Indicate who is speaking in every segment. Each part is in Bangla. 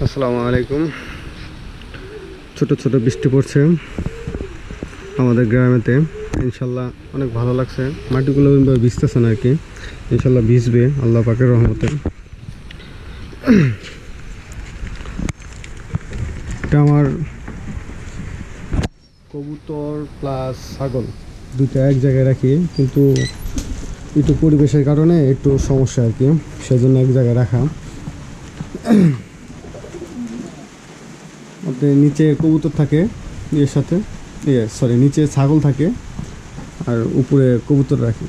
Speaker 1: আসসালামু আলাইকুম। ছোট ছোট বৃষ্টি পড়ছে আমাদের গ্রামেতে। ইনশাল্লাহ অনেক ভালো লাগছে। মাটিগুলো ভিজতেছে না আর কি, ইনশাল্লাহ ভিজবে আল্লাহ পাকের রহমতে। এটা আমার কবুতর প্লাস ছাগল দুইটা এক জায়গায় রাখি, কিন্তু একটু পরিবেশের কারণে একটু সমস্যা আর কি, সেজন্য এক জায়গায় রাখা। আপনার নিচে কবুতর থাকে এর সাথে, নিচে ছাগল থাকে আর উপরে কবুতর রাখি।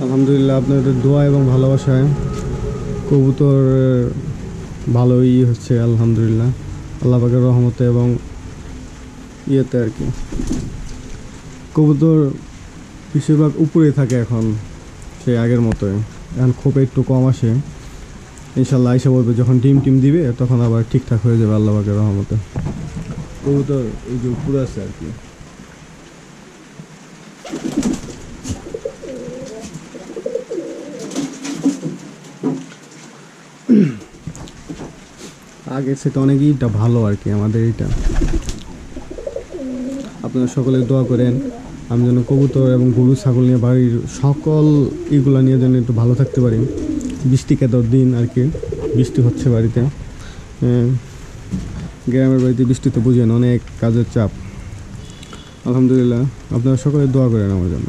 Speaker 1: আলহামদুলিল্লাহ আপনাদের দোয়া এবং ভালোবাসায় কবুতর ভালোই হচ্ছে আলহামদুলিল্লাহ, আল্লাহ পাকের রহমতে এবং ইয়েতে আর কি। কবুতর বেশিরভাগ উপরে থাকে এখন, সেই আগের মতোই। এখন খোপে একটু কম আসে, ইনশাল্লাহ আইসা বলবে যখন ডিম দিবে তখন আবার ঠিকঠাক হয়ে যাবে আল্লাহ পাকের রহমতে। কবুতর এই যে উপরে আছে আর কি। আগের সেটা অনেকইটা ভালো আর কি আমাদের এইটা। আপনারা সকলে দোয়া করেন আমি যেন কবুতর এবং গরু ছাগল নিয়ে বাড়ির সকল এগুলো নিয়ে যেন একটু ভালো থাকতে পারি। বৃষ্টি কেদার দিন আর কি, বৃষ্টি হচ্ছে বাড়িতে। গ্রামের বাড়িতে বৃষ্টিতে বুঝেন অনেক কাজের চাপ। আলহামদুলিল্লাহ আপনারা সকলে দোয়া করেন আমার জন্য।